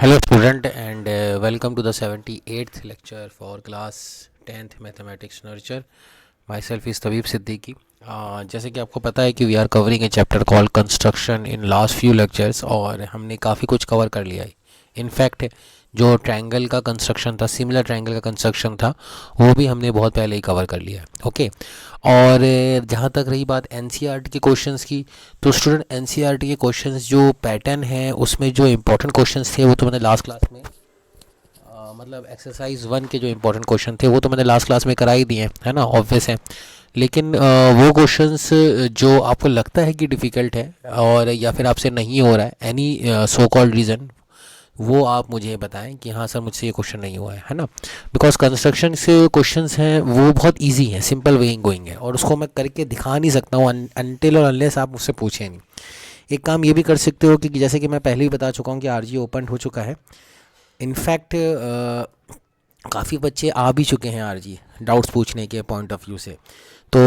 Hello student and welcome to the 78th lecture for class 10th mathematics nurture. Myself is तबीब Siddiqui. जैसे कि आपको पता है कि we are covering a chapter call construction in last few lectures और हमने काफ़ी कुछ कवर कर लिया है. इनफैक्ट जो ट्रायंगल का कंस्ट्रक्शन था, सिमिलर ट्रायंगल का कंस्ट्रक्शन था, वो भी हमने बहुत पहले ही कवर कर लिया है. ओके. और जहाँ तक रही बात एनसीईआरटी के क्वेश्चंस की, तो स्टूडेंट एनसीईआरटी के क्वेश्चंस जो पैटर्न है उसमें जो इंपॉर्टेंट क्वेश्चंस थे वो तो मैंने लास्ट क्लास में मतलब एक्सरसाइज 1 के जो इंपॉर्टेंट क्वेश्चन थे वो तो मैंने लास्ट क्लास में करा ही दिए है ना, ऑब्वियस है. लेकिन वो क्वेश्चंस जो आपको लगता है कि डिफ़िकल्ट है और या फिर आपसे नहीं हो रहा है एनी सो कॉल्ड रीज़न, वो आप मुझे बताएं कि हाँ सर मुझसे ये क्वेश्चन नहीं हुआ है ना. बिकॉज कंस्ट्रक्शन से क्वेश्चंस हैं वो बहुत इजी हैं, सिंपल वेइंग गोइंग है और उसको मैं करके दिखा नहीं सकता हूँ अनटिल और अनलेस आप मुझसे पूछें नहीं. एक काम ये भी कर सकते हो कि जैसे कि मैं पहले ही बता चुका हूँ कि आरजी ओपन हो चुका है. इनफैक्ट काफ़ी बच्चे आ भी चुके हैं आरजी डाउट्स पूछने के पॉइंट ऑफ व्यू से. तो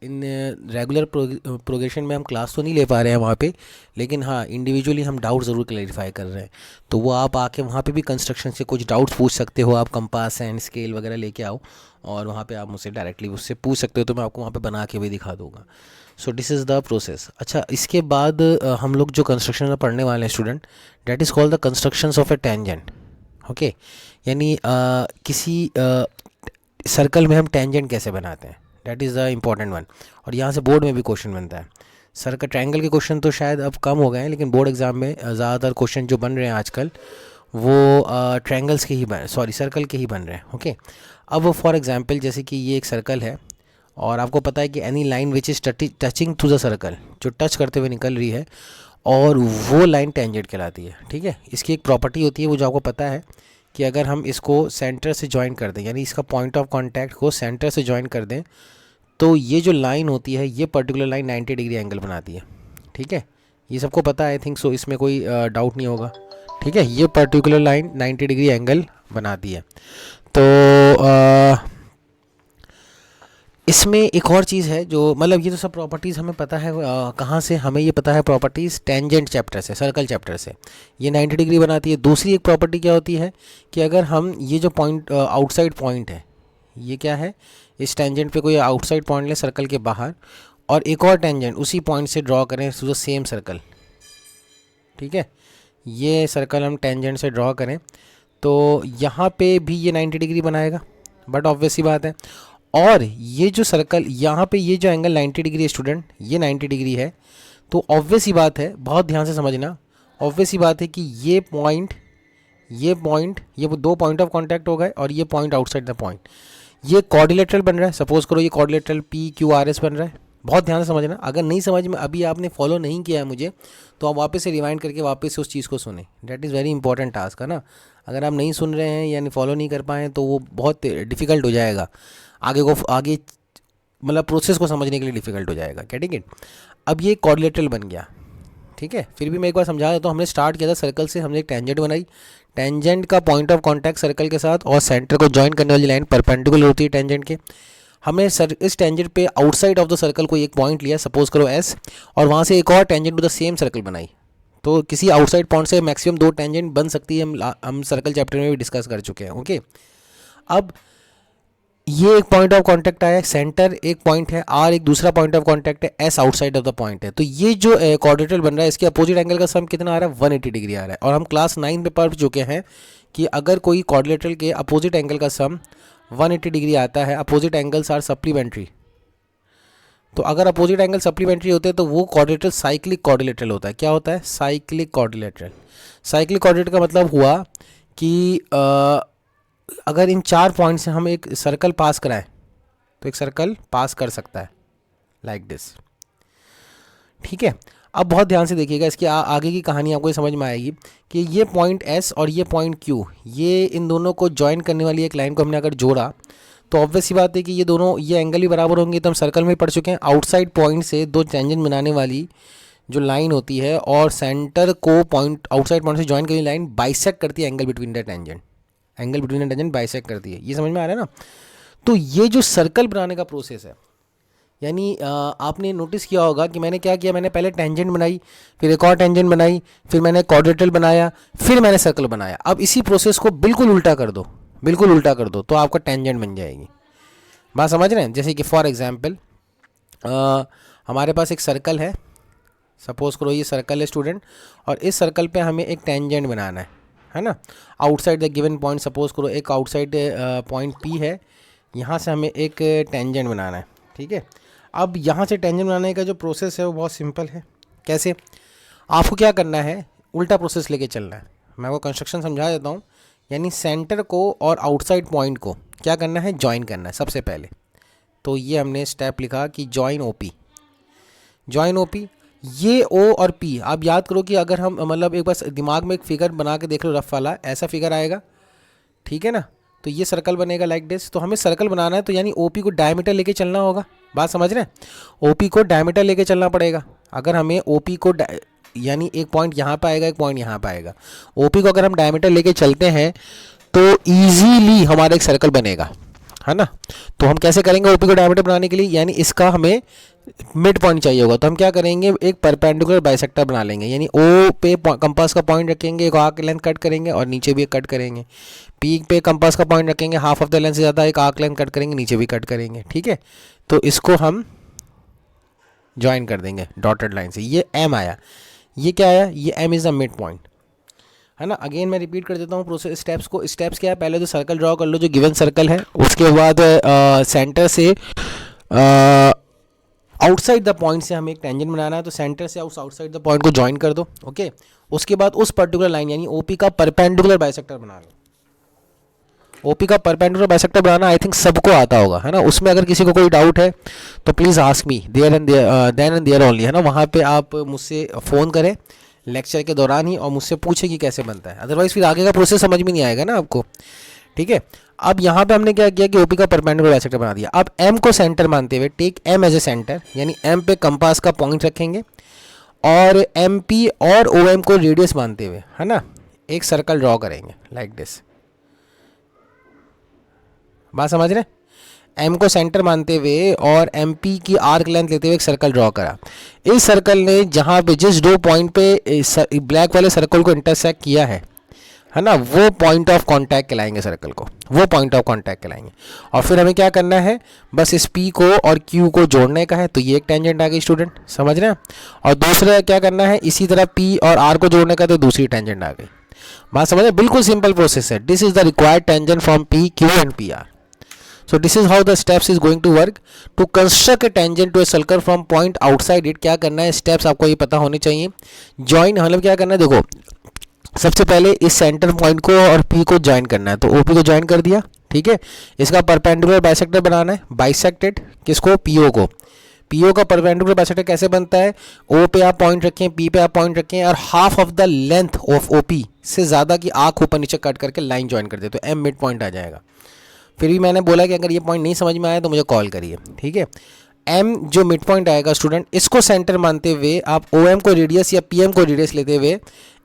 इन रेगुलर प्रोग्रेशन में हम क्लास तो नहीं ले पा रहे हैं वहाँ पे, लेकिन हाँ इंडिविजुअली हम डाउट ज़रूर क्लैरिफाई कर रहे हैं. तो वो आप आके वहाँ पे भी कंस्ट्रक्शन से कुछ डाउट्स पूछ सकते हो. आप कंपास एंड स्केल वगैरह लेके आओ और वहाँ पे आप मुझसे डायरेक्टली उससे पूछ सकते हो, तो मैं आपको वहाँ पे बना के भी दिखा दूँगा. So this is the process. अच्छा, इसके बाद हम लोग जो कंस्ट्रक्शन में पढ़ने वाले हैं student, that is called the constructions of A tangent. Okay, यानी किसी सर्कल में हम टेंजेंट कैसे बनाते हैं, that is the important one. और यहाँ से बोर्ड में भी क्वेश्चन बनता है. सर्कल ट्रायंगल के क्वेश्चन तो शायद अब कम हो गए हैं, लेकिन बोर्ड एग्जाम में ज़्यादातर क्वेश्चन जो बन रहे हैं आजकल वो ट्रायंगल्स के ही सर्कल के ही बन रहे हैं. ओके. अब फॉर एग्जांपल जैसे कि ये एक सर्कल है और आपको पता है कि any line which is touching to the circle, जो टच करते हुए निकल रही है, और वो लाइन टेंजेंट कहलाती है. ठीक है. इसकी एक प्रॉपर्टी होती है वो जो आपको पता है कि अगर हम इसको सेंटर से ज्वाइन कर दें, यानी इसका पॉइंट ऑफ कांटेक्ट को सेंटर से ज्वाइन कर दें, तो ये जो लाइन होती है ये पर्टिकुलर लाइन 90 डिग्री एंगल बनाती है. ठीक है. ये सबको पता है आई थिंक सो, इसमें कोई डाउट नहीं होगा. ठीक है. ये पर्टिकुलर लाइन 90 डिग्री एंगल बनाती है. तो इसमें एक और चीज़ है जो मतलब ये तो सब प्रॉपर्टीज़ हमें पता है. कहाँ से हमें ये पता है? प्रॉपर्टीज़ टेंजेंट चैप्टर से, सर्कल चैप्टर से. ये 90 डिग्री बनाती है. दूसरी एक प्रॉपर्टी क्या होती है कि अगर हम ये जो पॉइंट आउटसाइड पॉइंट है, ये क्या है, इस टेंजेंट पे कोई आउटसाइड पॉइंट ले सर्कल के बाहर और एक और टेंजेंट उसी पॉइंट से ड्रॉ करें टू द सेम सर्कल. ठीक है. ये सर्कल हम टेंजेंट से ड्रॉ करें तो यहाँ पे भी ये 90 डिग्री बनाएगा, बट ऑब्वियस ही बात है. और ये जो सर्कल यहाँ पे ये जो एंगल 90 डिग्री है स्टूडेंट, ये 90 डिग्री है. तो ऑब्वियस ही बात है, बहुत ध्यान से समझना, ऑब्वियस ही बात है कि ये पॉइंट ये वो दो पॉइंट ऑफ कांटेक्ट हो गए और ये पॉइंट आउटसाइड द पॉइंट, ये क्वाड्रिलेटरल बन रहा है. सपोज करो ये quadrilateral P Q R S बन रहा है. बहुत ध्यान से समझना. अगर नहीं समझ में अभी आपने फॉलो नहीं किया है मुझे, तो आप वापस से रिवाइंड करके वापस से उस चीज़ को सुने. That is very important task है ना. अगर आप नहीं सुन रहे हैं यानी फॉलो नहीं कर पाए तो वो बहुत डिफ़िकल्ट हो जाएगा आगे मतलब प्रोसेस को समझने के लिए डिफ़िकल्ट हो जाएगा. क्या? ठीक है. अब ये क्वाड्रिलेटरल बन गया. ठीक है. फिर भी मैं एक बार समझा देता हूँ. हमने स्टार्ट किया था सर्कल से, हमने एक टेंजेंट बनाई. टेंजेंट का पॉइंट ऑफ कांटेक्ट सर्कल के साथ और सेंटर को ज्वाइन करने वाली लाइन परपेंडिकुलर होती है टेंजेंट के. हमने इस टेंजेंट पे आउटसाइड ऑफ द सर्कल को एक पॉइंट लिया, सपोज करो एस, और वहाँ से एक और tangent to the same circle बनाई. तो किसी आउटसाइड पॉइंट से मैक्सिमम 2 टेंजेंट बन सकती है. हम सर्कल चैप्टर में भी डिस्कस कर चुके हैं. ओके. अब ये एक पॉइंट ऑफ कांटेक्ट आया, सेंटर एक पॉइंट है, आर एक दूसरा पॉइंट ऑफ कांटेक्ट है, S outside of the point है. तो ये जो क्वाड्रेटरल बन रहा है इसके अपोजिट एंगल का सम कितना आ रहा है? 180 डिग्री आ रहा है. और हम क्लास 9 में पढ़ चुके हैं कि अगर कोई क्वाड्रिलेटरल के अपोजिट एंगल का सम 180 डिग्री आता है, अपोजिट एंगल्स आर सप्लीमेंट्री. तो अगर अपोजिट एंगल सप्लीमेंट्री होते हैं तो वो क्वाड्रिलेटरल साइक्लिक क्वाड्रिलेटरल होता है. क्या होता है? Cyclic quadrilateral. साइक्लिक क्वाड्रिलेटरल का मतलब हुआ कि अगर इन 4 पॉइंट से हम एक सर्कल पास कराएं तो एक सर्कल पास कर सकता है लाइक दिस. ठीक है. अब बहुत ध्यान से देखिएगा, इसकी आगे की कहानी आपको समझ में आएगी कि ये पॉइंट एस और ये पॉइंट क्यू, ये इन दोनों को ज्वाइन करने वाली एक लाइन को हमने अगर जोड़ा तो ऑब्वियस ही बात है कि ये दोनों ये एंगल ही बराबर होंगे. तो हम सर्कल में पढ़ चुके हैं आउटसाइड पॉइंट से 2 टेंजेंट बनाने वाली जो लाइन होती है और सेंटर को पॉइंट आउटसाइड पॉइंट से ज्वाइन करने वाली लाइन बाइसेक्ट करती है angle between the tangent. Angle between the tangent bisect करती है. ये समझ में आ रहा है ना. तो ये जो सर्कल बनाने का प्रोसेस है यानी आपने नोटिस किया होगा कि मैंने क्या किया, मैंने पहले टेंजेंट बनाई, फिर एक और टेंजेंट बनाई, फिर मैंने क्वाड्रेटल बनाया, फिर मैंने सर्कल बनाया। अब इसी प्रोसेस को बिल्कुल उल्टा कर दो, बिल्कुल उल्टा कर दो, तो आपका टेंजेंट बन जाएगी। बात समझ रहे हैं? जैसे कि फॉर एग्जांपल हमारे पास एक सर्कल है, सपोज करो ये सर्कल है स्टूडेंट, और इस सर्कल पे हमें एक टेंजेंट बनाना है ना। Outside the given point, suppose करो एक आउटसाइड पॉइंट पी है, यहाँ से हमें एक टेंजेंट बनाना है, ठीक है। अब यहाँ से टेंजेंट बनाने का जो प्रोसेस है वो बहुत सिंपल है। कैसे? आपको क्या करना है, उल्टा प्रोसेस लेके चलना है। मैं वो कंस्ट्रक्शन समझा देता हूँ। यानी सेंटर को और आउटसाइड पॉइंट को क्या करना है, ज्वाइन करना है सबसे पहले। तो ये हमने स्टेप लिखा कि जॉइन ओपी, जॉइन ओपी। ये ओ और पी, आप याद करो कि अगर हम मतलब एक बार दिमाग में एक फिगर बना के देख लो, रफ वाला ऐसा फिगर आएगा, ठीक है ना। तो ये सर्कल बनेगा लाइक दिस। तो हमें सर्कल बनाना है, तो यानी ओपी को डायमीटर लेके चलना होगा। बात समझ रहे हैं? ओपी को डायमीटर लेके चलना पड़ेगा। अगर हमें ओपी को यानी एक पॉइंट यहाँ पे आएगा, एक पॉइंट यहाँ पे आएगा, ओपी को अगर हम डायमीटर लेके चलते हैं तो ईजीली हमारा एक सर्कल बनेगा, है ना। तो हम कैसे करेंगे ओपी को डायमीटर बनाने के लिए, यानी इसका हमें मिड पॉइंट चाहिए होगा। तो हम क्या करेंगे, एक परपेंडिकुलर बाइसेक्टर बना लेंगे। यानी ओ पे कंपास का पॉइंट रखेंगे, एक आर्क लेंथ कट करेंगे और नीचे भी एक कट करेंगे। पी पे कंपास का पॉइंट रखेंगे, हाफ ऑफ द लेंथ से ज़्यादा, एक आर्क लेंथ कट करेंगे, नीचे भी कट करेंगे, ठीक है। तो इसको हम ज्वाइन कर देंगे डॉटेड लाइन से। ये एम आया, ये क्या आया, ये M is the mid point, है ना। अगेन मैं रिपीट कर देता हूँ प्रोसेस स्टेप्स को। स्टेप्स क्या है, पहले तो सर्कल ड्रॉ कर लो जो गिवन सर्कल है, उसके बाद सेंटर से आउटसाइड द पॉइंट से हमें एक टेंजेंट बनाना है, तो सेंटर से आउटसाइड द पॉइंट को ज्वाइन कर दो, ओके। उसके बाद उस पर्टिकुलर लाइन यानी ओपी का परपेंडिकुलर बाइसेक्टर बना लो। ओपी का perpendicular bisector banana I think सबको आता होगा, है ना। उसमें अगर किसी को कोई डाउट है तो please ask me there and then and there only, है ना। वहाँ पे आप मुझसे फ़ोन करें लेक्चर के दौरान ही और मुझसे पूछे कि कैसे बनता है, अदरवाइज़ फिर आगे का प्रोसेस समझ में नहीं आएगा ना आपको, ठीक है। अब यहाँ पे हमने क्या किया कि ओपी का परपेंडिकुलर बाइसेक्टर बना दिया। अब एम को सेंटर मानते हुए take M as a centre, यानी एम पे कंपास का पॉइंट रखेंगे और एम पी और ओ एम को रेडियस मानते हुए, है ना, एक सर्कल ड्रॉ करेंगे लाइक दिस। बात समझ रहे हैं? एम को सेंटर मानते हुए और एम पी की आर्क लेंथ लेते हुए एक सर्कल ड्रॉ करा। इस सर्कल ने जहाँ पे जिस दो पॉइंट पे ब्लैक वाले सर्कल को इंटरसेक्ट किया है ना, वो पॉइंट ऑफ कांटेक्ट कहलाएंगे सर्कल को, वो पॉइंट ऑफ कांटेक्ट कहलाएंगे। और फिर हमें क्या करना है, बस इस पी को और क्यू को जोड़ने का है। तो ये एक टेंजेंट आ गई स्टूडेंट, समझ रहे हैं। और दूसरा क्या करना है, इसी तरह पी और आर को जोड़ने का, तो दूसरी टेंजेंट आ गई। बात समझ रहे? बिल्कुल सिंपल प्रोसेस है। This is the required tangent from P Q and P are. So this is how the steps is going to work to construct a tangent to a circle from point outside it। क्या करना है, steps आपको ये पता होने चाहिए। join मतलब क्या करना है, देखो सबसे पहले इस सेंटर पॉइंट को और P को ज्वाइन करना है। तो OP को ज्वाइन कर दिया, ठीक है। इसका परपेंडिकुलर बाइसेक्टर बनाना है, बाइसेक्टेड किसको, PO को। PO का परपेंडिकुलर बाइसेक्टर कैसे बनता है, O पे आप पॉइंट रखें, P पे आप पॉइंट रखें और half of the length of OP से ज़्यादा की आँख ऊपर नीचे कट करके लाइन ज्वाइन कर दे, तो M मिड पॉइंट आ जाएगा। फिर भी मैंने बोला कि अगर ये पॉइंट नहीं समझ में आया तो मुझे कॉल करिए, ठीक है। एम जो मिड पॉइंट आएगा स्टूडेंट, इसको सेंटर मानते हुए आप ओ एम को रेडियस या पी एम को रेडियस लेते हुए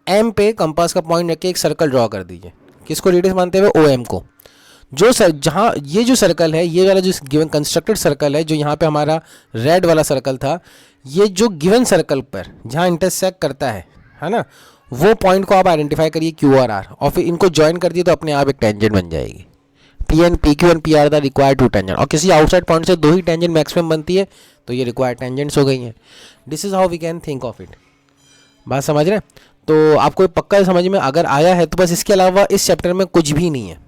एम पे कंपास का पॉइंट रख के एक सर्कल ड्रॉ कर दीजिए। किसको रेडियस मानते हुए, ओ एम को। जो सर जहाँ ये जो सर्कल है, ये वाला जो गिवन कंस्ट्रक्टेड सर्कल है, जो यहाँ पे हमारा रेड वाला सर्कल था, ये जो गिवन सर्कल पर जहाँ इंटरसेक्ट करता है ना, वो पॉइंट को आप आइडेंटिफाई करिए क्यू और आर, और फिर इनको ज्वाइन कर दिए तो अपने आप एक टेंजेंट बन जाएगी। P and P Q and P R the required two tangent. और किसी आउटसाइड पॉइंट से दो ही टेंजेंट मैक्सिमम बनती है, तो ये रिक्वायर्ड टेंजेंट्स हो गई हैं। This is how we can think of it. बात समझ रहे हैं? तो आपको पक्का समझ में अगर आया है तो बस इसके अलावा इस चैप्टर में कुछ भी नहीं है,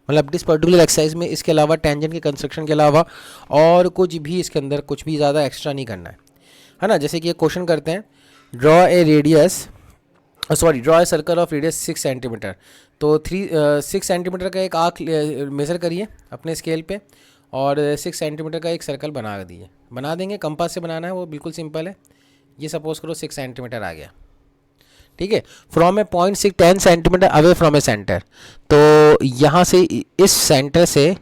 मतलब दिस पर्टिकुलर एक्सरसाइज में इसके अलावा टेंजेंट के कंस्ट्रक्शन के अलावा और कुछ भी इसके अंदर कुछ भी ज़्यादा एक्स्ट्रा नहीं करना है ना। जैसे कि एक क्वेश्चन करते हैं, draw a radius draw a circle of radius 6 centimetre. तो 6 सेंटीमीटर का एक आर्क मेज़र करिए अपने स्केल पे और 6 सेंटीमीटर का एक सर्कल बना दीजिए। बना देंगे, कंपास से बनाना है, वो बिल्कुल सिंपल है। ये सपोज करो 6 सेंटीमीटर आ गया, ठीक है। From A point 10 centimetre away from A centre. तो यहाँ से इस सेंटर से,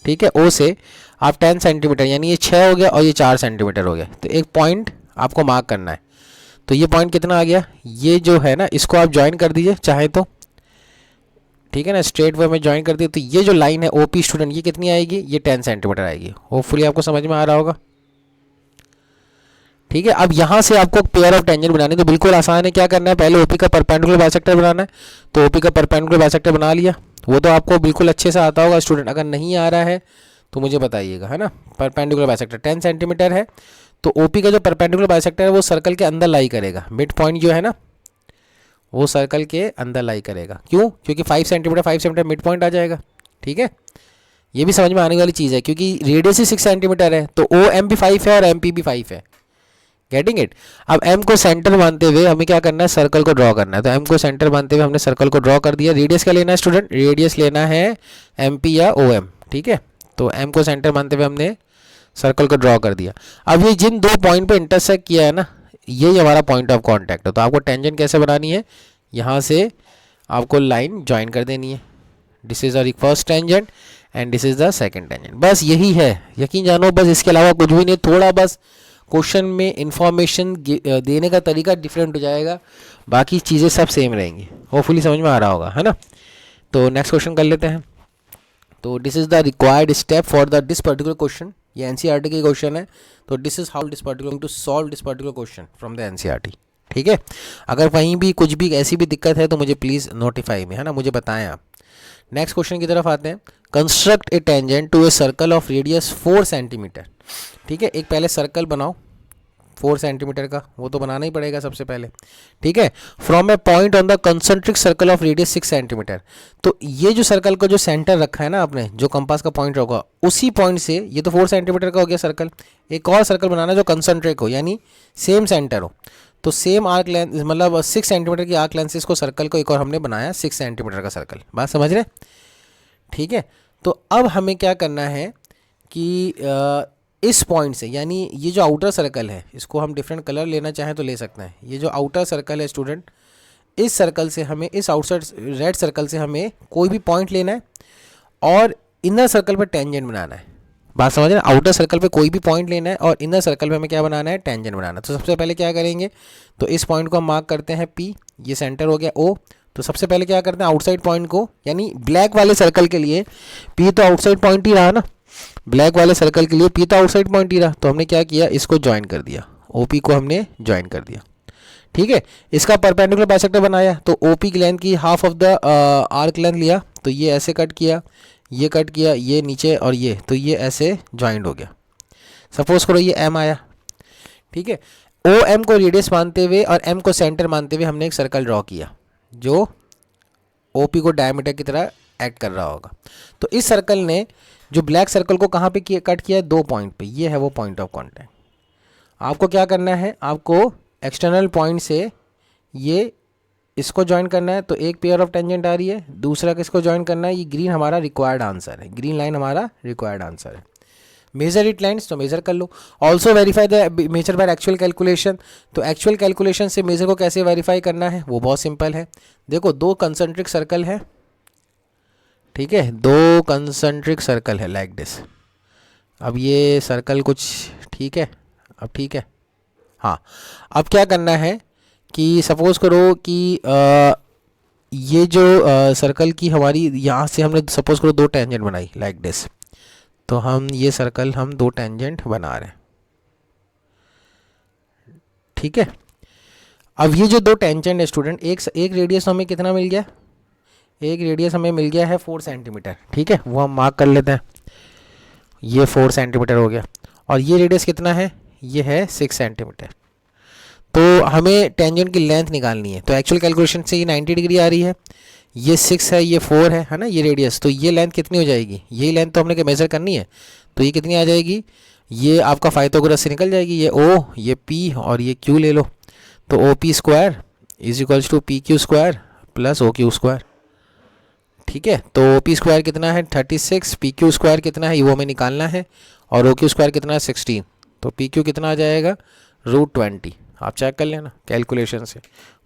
ठीक है, ओ से आप 10 सेंटीमीटर, यानी ये 6 हो गया और ये 4 सेंटीमीटर हो गया, तो एक पॉइंट आपको मार्क करना है। तो ये पॉइंट कितना आ गया, ये जो है ना, इसको आप ज्वाइन कर दीजिए चाहे तो, ठीक है ना, स्ट्रेट वे में ज्वाइन कर दिए। तो ये जो लाइन है ओपी स्टूडेंट, ये कितनी आएगी, ये 10 सेंटीमीटर आएगी। होपफुली आपको समझ में आ रहा होगा। ठीक है। अब यहाँ से आपको पेयर ऑफ टेंजेंट बनाने तो बिल्कुल आसान है। क्या करना है, पहले ओपी का परपेंडिकुलर बाइसेक्टर बनाना है। तो ओपी का परपेंडिकुलर बाइसेक्टर बना लिया, वो तो आपको बिल्कुल अच्छे से आता होगा स्टूडेंट, अगर नहीं आ रहा है तो मुझे बताइएगा, है ना। परपेंडिकुलर बाइसेक्टर 10 सेंटीमीटर है, तो ओपी का जो परपेंडिकुलर बाइसेक्टर है वो सर्कल के अंदर लाई करेगा। मिड पॉइंट जो है ना वो सर्कल के अंदर लाई करेगा। क्यों? क्योंकि 5 सेंटीमीटर मिड पॉइंट आ जाएगा। ठीक है, ये भी समझ में आने वाली चीज़ है, क्योंकि रेडियस ही 6 सेंटीमीटर है, तो ओ एम भी 5 है और एम पी भी 5 है। Getting it. अब m को सेंटर मानते हुए हमें क्या करना है, सर्कल को ड्रॉ करना है। तो m को सेंटर मानते हुए हमने सर्कल को ड्रॉ कर दिया। रेडियस क्या लेना है स्टूडेंट, रेडियस लेना है mp या om। ठीक है, तो m को सेंटर मानते हुए हमने सर्कल को ड्रॉ कर दिया। अब ये जिन दो पॉइंट पे इंटरसेक्ट किया है ना, यही हमारा पॉइंट ऑफ कॉन्टैक्ट है। तो आपको टेंजेंट कैसे बनानी है, यहाँ से आपको लाइन ज्वाइन कर देनी है। This is our first tangent and this is the second tangent. बस यही है, यकीन जानो, बस इसके अलावा कुछ भी नहीं। थोड़ा बस क्वेश्चन में इंफॉर्मेशन देने का तरीका डिफरेंट हो जाएगा, बाकी चीज़ें सब सेम रहेंगी। होपफुली समझ में आ रहा होगा, है ना। तो नेक्स्ट क्वेश्चन कर लेते हैं। तो this is the required step for the this particular question. ये एनसीईआरटी की क्वेश्चन है, तो this is how this particular to solve this particular question from the NCERT. ठीक है, अगर कहीं भी कुछ भी ऐसी भी दिक्कत है तो मुझे प्लीज़ नोटिफाई में, है ना, मुझे बताएं आप। नेक्स्ट क्वेश्चन की तरफ आते हैं। Construct a tangent to a circle of radius 4 centimetre. ठीक है, एक पहले सर्कल बनाओ 4 सेंटीमीटर का, वो तो बनाना ही पड़ेगा सबसे पहले। ठीक है, from A point on the concentric circle of radius 6 centimetre. तो ये जो सर्कल का जो सेंटर रखा है ना आपने, जो कंपास का पॉइंट होगा, उसी पॉइंट से, ये तो 4 सेंटीमीटर का हो गया सर्कल, एक और सर्कल बनाना जो कंसेंट्रिक हो, यानी सेम सेंटर हो। तो सेम आर्क लेंथ, मतलब 6 सेंटीमीटर की आर्क लेंथ से इसको सर्कल को एक और हमने बनाया 6 सेंटीमीटर का सर्कल। बात समझ रहे? ठीक है, तो अब हमें क्या करना है कि इस पॉइंट से, यानी ये जो आउटर सर्कल है, इसको हम डिफरेंट कलर लेना चाहें तो ले सकते हैं। ये जो आउटर सर्कल है स्टूडेंट, इस सर्कल से हमें, इस आउटसाइड रेड सर्कल से हमें कोई भी पॉइंट लेना है और इनर सर्कल पर टेंजेंट बनाना है। बात समझ रहे हैं? आउटर सर्कल पे कोई भी पॉइंट लेना है और इनर सर्कल पे हमें क्या बनाना है, टेंजेंट बनाना है। तो सबसे पहले क्या करेंगे, तो इस पॉइंट को हम मार्क करते हैं P, ये सेंटर हो गया O। तो सबसे पहले क्या करते हैं, आउटसाइड पॉइंट को, यानी ब्लैक वाले सर्कल के लिए P तो आउटसाइड पॉइंट ही रहा ना, ब्लैक वाले सर्कल के लिए P तो आउटसाइड पॉइंट ही रहा, तो हमने क्या किया, इसको ज्वाइन कर दिया, OP को हमने ज्वाइन कर दिया। ठीक है, इसका परपेंडिकुलर बाइसेक्टर बनाया, तो OP की लेंथ की half of the arc length लिया, तो ये ऐसे कट किया, ये कट किया, ये नीचे और ये, तो ये ऐसे ज्वाइंट हो गया। सपोज करो ये M आया। ठीक है, OM को रेडियस मानते हुए और M को सेंटर मानते हुए हमने एक सर्कल ड्रॉ किया जो OP को डायमीटर की तरह एक्ट कर रहा होगा। तो इस सर्कल ने जो ब्लैक सर्कल को कहाँ पे कट किया है, 2 पॉइंट पे, ये है वो पॉइंट ऑफ कॉन्टैक्ट। आपको क्या करना है, आपको एक्सटर्नल पॉइंट से ये इसको ज्वाइन करना है, तो एक पेयर ऑफ टेंजेंट आ रही है, दूसरा किसको ज्वाइन करना है, ये ग्रीन हमारा रिक्वायर्ड आंसर है, ग्रीन लाइन हमारा रिक्वायर्ड आंसर है। मेजर इट लाइन्स, तो मेजर कर लो। Also verify the measure by actual calculation. तो एक्चुअल कैलकुलेशन से मेजर को कैसे वेरीफाई करना है, वो बहुत सिंपल है। देखो 2 कंसेंट्रिक सर्कल है, ठीक है, 2 कंसेंट्रिक सर्कल है लाइक दिस। अब ये सर्कल कुछ ठीक है, अब ठीक है, हाँ। अब क्या करना है कि सपोज करो कि ये जो सर्कल की हमारी, यहाँ से हमने सपोज करो 2 टेंजेंट बनाई लाइक दिस, तो हम ये सर्कल हम 2 टेंजेंट बना रहे हैं। ठीक है, अब ये जो 2 टेंजेंट है स्टूडेंट, एक रेडियस हमें कितना मिल गया, एक रेडियस हमें मिल गया है 4 सेंटीमीटर। ठीक है, वो हम मार्क कर लेते हैं, ये 4 सेंटीमीटर हो गया। और ये रेडियस कितना है, ये है 6 सेंटीमीटर। तो हमें टेंजेंट की लेंथ निकालनी है, तो एक्चुअल कैलकुलेशन से ये 90 डिग्री आ रही है, ये 6 है, ये 4 है ना, ये रेडियस, तो ये लेंथ कितनी हो जाएगी, यही लेंथ तो हमने मेज़र करनी है, तो ये कितनी आ जाएगी, ये आपका पाइथागोरस से निकल जाएगी, ये O, ये P और ये Q ले लो। तो OP square is equals to PQ square plus OQ square. ठीक है, तो OP स्क्वायर कितना है 36, PQ स्क्वायर कितना है वो हमें निकालना है, और OQ स्क्वायर कितना है 16। तो PQ कितना आ जाएगा √20। आप चेक कर लेना कैलकुलेशन से,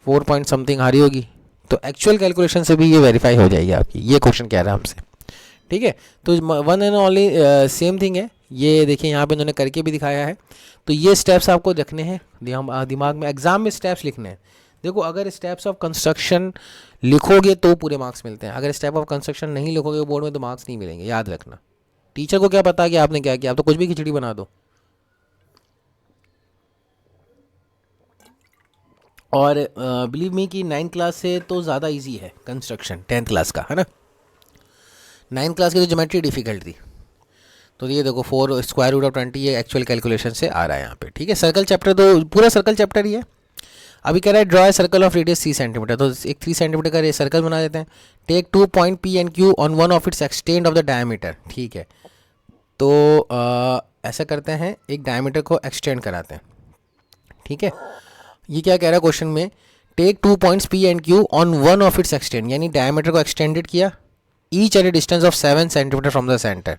4 पॉइंट समथिंग आ रही होगी, तो एक्चुअल कैलकुलेशन से भी ये वेरीफाई हो जाएगी आपकी। ये क्वेश्चन कह रहा है हमसे। ठीक है, तो one and only same thing है। ये देखिए यहाँ पे इन्होंने करके भी दिखाया है। तो ये स्टेप्स आपको रखने हैं दिमाग में, एग्जाम में स्टेप्स लिखने हैं। देखो अगर स्टेप्स ऑफ कंस्ट्रक्शन लिखोगे तो पूरे मार्क्स मिलते हैं, अगर स्टेप ऑफ कंस्ट्रक्शन नहीं लिखोगे बोर्ड में तो मार्क्स नहीं मिलेंगे, याद रखना। टीचर को क्या पता कि आपने क्या किया, आप तो कुछ भी खिचड़ी बना दो। और बिलीव मी कि 9th क्लास से तो ज़्यादा इजी है कंस्ट्रक्शन 10th क्लास का, है ना। 9th क्लास की तो ज्योमेट्री डिफिकल्ट थी। तो ये देखो 4 स्क्वायर रूट ऑफ 20 ये एक्चुअल कैलकुलेशन से आ रहा है यहाँ पे, ठीक है। सर्कल चैप्टर तो पूरा सर्कल चैप्टर ही है। अभी कह रहा है draw a circle of radius 3 centimetre, तो एक 3 सेंटीमीटर का सर्कल बना देते हैं। Take 2 point P and Q on one of its extend of the diameter, ठीक है। तो ऐसा करते हैं, एक डायमीटर को एक्सटेंड कराते हैं, ठीक है। ये क्या कह रहा है क्वेश्चन में, take 2 points P and Q on one of its extend, यानी डायमीटर को एक्सटेंडेड किया, each at a distance of 7 centimetre from the centre.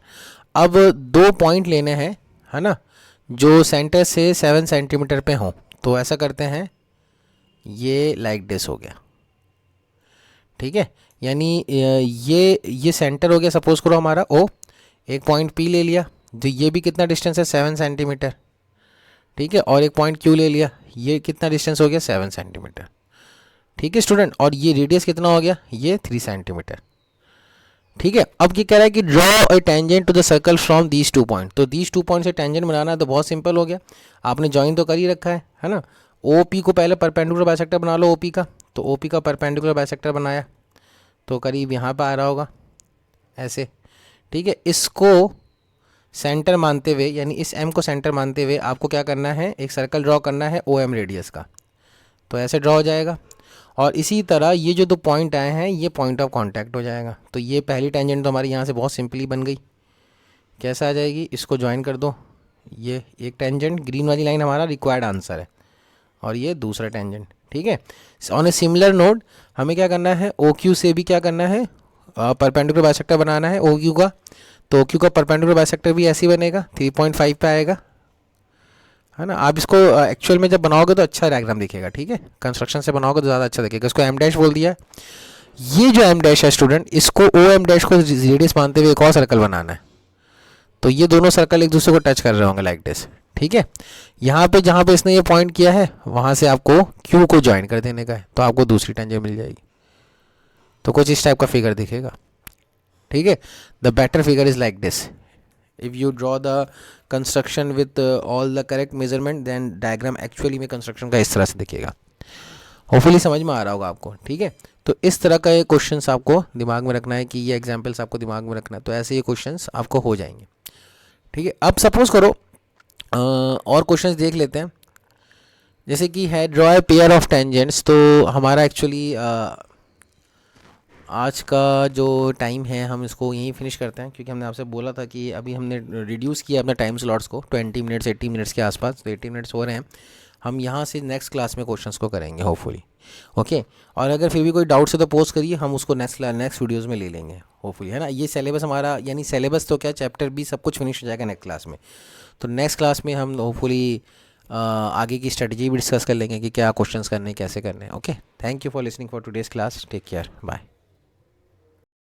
अब 2 पॉइंट लेने हैं, है ना, जो सेंटर से 7 सेंटीमीटर पे हों। तो ऐसा करते हैं, ये लाइक दिस हो गया, ठीक है। यानी ये सेंटर हो गया, सपोज करो हमारा ओ, एक पॉइंट पी ले लिया, तो ये भी कितना डिस्टेंस है 7 सेंटीमीटर, ठीक है। और एक पॉइंट क्यू ले लिया, ये कितना डिस्टेंस हो गया 7 सेंटीमीटर, ठीक है स्टूडेंट। और ये रेडियस कितना हो गया, ये 3 सेंटीमीटर, ठीक है। अब ये कह रहा है कि draw a tangent to the circle from these 2 point. तो दीज 2 पॉइंट से टेंजेंट बनाना है तो बहुत सिंपल हो गया, आपने जॉइन तो कर ही रखा है ना। ओ पी को पहले परपेंडिकुलर बाइसेक्टर बना लो, ओ पी का। तो ओ पी का परपेंडिकुलर बाइसेक्टर बनाया तो करीब यहाँ पर आ रहा होगा ऐसे, ठीक है। इसको सेंटर मानते हुए, यानी इस एम को सेंटर मानते हुए आपको क्या करना है, एक सर्कल ड्रॉ करना है ओ एम रेडियस का। तो ऐसे ड्रॉ हो जाएगा। और इसी तरह ये जो 2 पॉइंट आए हैं ये पॉइंट ऑफ कांटेक्ट हो जाएगा। तो ये पहली टेंजेंट तो हमारी यहाँ से बहुत सिंपली बन गई। कैसा आ जाएगी, इसको ज्वाइन कर दो, ये एक टेंजेंट, ग्रीन वाली लाइन हमारा रिक्वायर्ड आंसर है, और ये दूसरा टेंजेंट, ठीक है। ऑन ए सिमिलर नोट हमें क्या करना है, ओ क्यू से भी क्या करना है, परपेंडिकुलर बाइसेक्टर बनाना है ओ क्यू का। तो ओ क्यू का परपेंडिकुलर बाइसेक्टर भी ऐसे ही बनेगा, 3.5 पे आएगा, है ना। आप इसको एक्चुअल में जब बनाओगे तो अच्छा डायग्राम दिखेगा, ठीक है। कंस्ट्रक्शन से बनाओगे तो ज़्यादा अच्छा दिखेगा। इसको एम डैश बोल दिया है। ये जो एम डैश है स्टूडेंट, इसको ओ एम डैश को रेडियस मानते हुए एक और सर्कल बनाना है। तो ये दोनों सर्कल एक दूसरे को टच कर रहे होंगे लाइक दिस, ठीक है। यहाँ पे जहाँ पे इसने ये पॉइंट किया है वहाँ से आपको क्यू को ज्वाइन कर देने का है, तो आपको दूसरी टेंजेंट मिल जाएगी। तो कुछ इस टाइप का फिगर दिखेगा, ठीक है। The better figure is like this. If you draw the construction with all the correct measurement, then diagram actually में कंस्ट्रक्शन का इस तरह से दिखेगा। होपफुली समझ में आ रहा होगा आपको, ठीक है। तो इस तरह का ये क्वेश्चंस आपको दिमाग में रखना है, कि ये एग्जांपल्स आपको दिमाग में रखना है, तो ऐसे ये क्वेश्चंस आपको हो जाएंगे, ठीक है। अब सपोज करो और क्वेश्चंस देख लेते हैं, जैसे कि है draw a pair of tangents. तो हमारा एक्चुअली आज का जो टाइम है हम इसको यहीं फिनिश करते हैं, क्योंकि हमने आपसे बोला था कि अभी हमने रिड्यूस किया अपने टाइम स्लॉट्स को 20 मिनट्स 80 मिनट्स के आसपास, तो 80 मिनट्स हो रहे हैं। हम यहाँ से नेक्स्ट क्लास में क्वेश्चंस को करेंगे होपफुली, ओके। और अगर फिर भी कोई डाउट्स है तो पोस्ट करिए, हम उसको नेक्स्ट वीडियोज़ में ले लेंगे होपफुली, है ना। ये सिलेबस हमारा, यानी सिलेबस तो क्या, चैप्टर भी सब कुछ फिनिश हो जाएगा नेक्स्ट क्लास में। तो नेक्स्ट क्लास में हम होपफुली आगे की स्ट्रेटजी भी डिस्कस कर लेंगे कि क्या क्वेश्चंस करने, कैसे करने, okay. Thank you for listening for today's class, take care, bye.